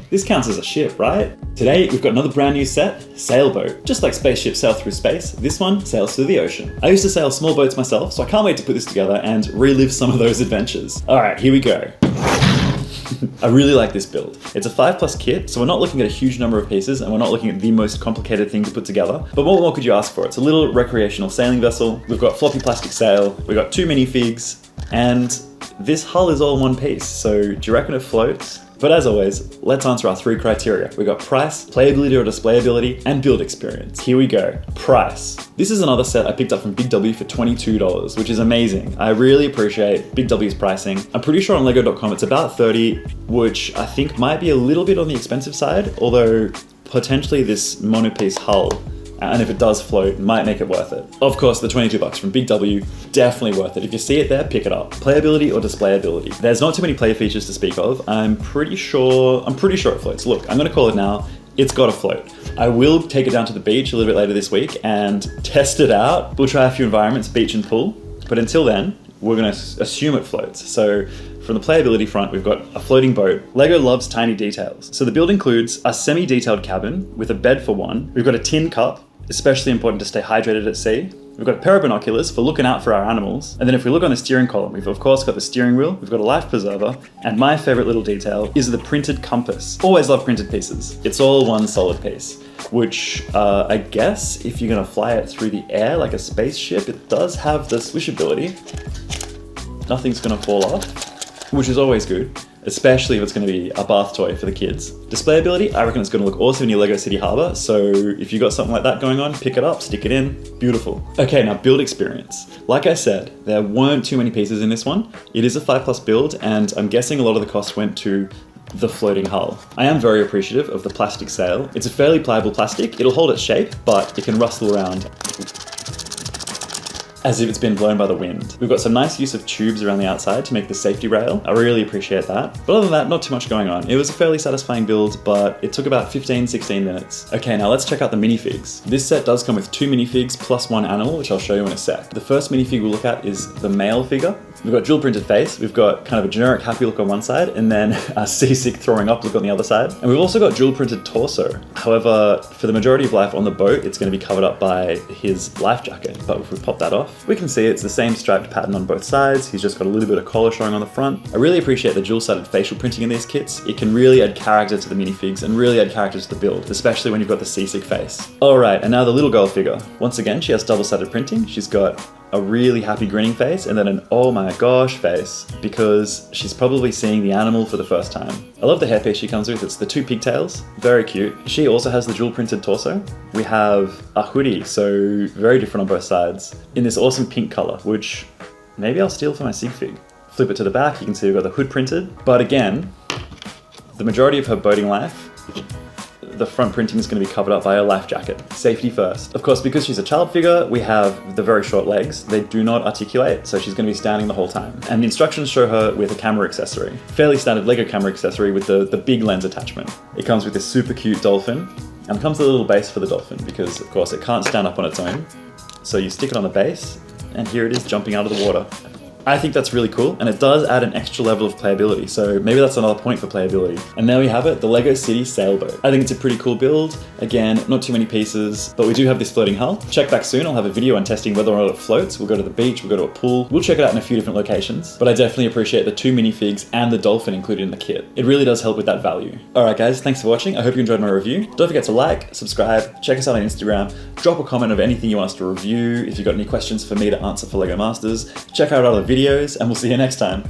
This counts as a ship, right? Today, we've got another brand new set, Sailboat. Just like spaceships sail through space, this one sails through the ocean. I used to sail small boats myself, so I can't wait to put this together and relive some of those adventures. All right, here we go. I really like this build. It's a 5+ kit, so we're not looking at a huge number of pieces and we're not looking at the most complicated thing to put together. But what more could you ask for? It's a little recreational sailing vessel. We've got floppy plastic sail, we've got 2 minifigs, and this hull is all one piece. So do you reckon it floats? But as always, let's answer our 3 criteria. We've got price, playability or displayability, and build experience. Here we go. Price. This is another set I picked up from Big W for $22, which is amazing. I really appreciate Big W's pricing. I'm pretty sure on lego.com it's about $30, which I think might be a little bit on the expensive side, although potentially this monopiece hull, and if it does float, might make it worth it. Of course, the $22 from Big W, definitely worth it. If you see it there, pick it up. Playability or displayability. There's not too many play features to speak of. I'm pretty sure it floats. Look, I'm gonna call it now. It's gotta float. I will take it down to the beach a little bit later this week and test it out. We'll try a few environments, beach and pool. But until then, we're gonna assume it floats. So from the playability front, we've got a floating boat. LEGO loves tiny details. So the build includes a semi-detailed cabin with a bed for one. We've got a tin cup, especially important to stay hydrated at sea. We've got a pair of binoculars for looking out for our animals. And then if we look on the steering column, we've of course got the steering wheel, we've got a life preserver, and my favorite little detail is the printed compass. Always love printed pieces. It's all one solid piece, which I guess if you're gonna fly it through the air like a spaceship, it does have the swish ability. Nothing's gonna fall off, which is always good, especially if it's going to be a bath toy for the kids. Displayability, I reckon it's going to look awesome in your LEGO City Harbour, so if you got something like that going on, pick it up, stick it in, beautiful. Okay, now build experience. Like I said, there weren't too many pieces in this one. It is a 5+ build, and I'm guessing a lot of the cost went to the floating hull. I am very appreciative of the plastic sail. It's a fairly pliable plastic. It'll hold its shape, but it can rustle around as if it's been blown by the wind. We've got some nice use of tubes around the outside to make the safety rail. I really appreciate that. But other than that, not too much going on. It was a fairly satisfying build, but it took about 15-16 minutes. Okay, now let's check out the minifigs. This set does come with 2 minifigs plus 1 animal, which I'll show you in a sec. The first minifig we'll look at is the male figure. We've got dual printed face, we've got kind of a generic happy look on one side, and then a seasick throwing up look on the other side. And we've also got dual printed torso. However, for the majority of life on the boat, it's going to be covered up by his life jacket. But if we pop that off, we can see it's the same striped pattern on both sides. He's just got a little bit of collar showing on the front. I really appreciate the dual-sided facial printing in these kits. It can really add character to the minifigs and really add character to the build, especially when you've got the seasick face. All right, and now the little girl figure. Once again, she has double-sided printing. She's got a really happy grinning face and then an oh my gosh face because she's probably seeing the animal for the first time. I love the hairpiece she comes with. It's the 2 pigtails, very cute. She also has the dual printed torso. We have a hoodie, so very different on both sides, in this awesome pink color, which maybe I'll steal for my sig fig. Flip it to the back, you can see we've got the hood printed, but again, the majority of her boating life, the front printing is going to be covered up by a life jacket. Safety first. Of course, because she's a child figure, we have the very short legs. They do not articulate, so she's going to be standing the whole time. And the instructions show her with a camera accessory. Fairly standard LEGO camera accessory with the big lens attachment. It comes with this super cute dolphin, and it comes with a little base for the dolphin because, of course, it can't stand up on its own. So you stick it on the base, and here it is jumping out of the water. I think that's really cool, and it does add an extra level of playability, so maybe that's another point for playability. And there we have it, the LEGO City Sailboat. I think it's a pretty cool build. Again, not too many pieces, but we do have this floating hull. Check back soon, I'll have a video on testing whether or not it floats. We'll go to the beach, we'll go to a pool. We'll check it out in a few different locations, but I definitely appreciate the 2 minifigs and the dolphin included in the kit. It really does help with that value. All right guys, thanks for watching. I hope you enjoyed my review. Don't forget to like, subscribe, check us out on Instagram, drop a comment of anything you want us to review. If you've got any questions for me to answer for LEGO Masters, check out our other videos, and we'll see you next time.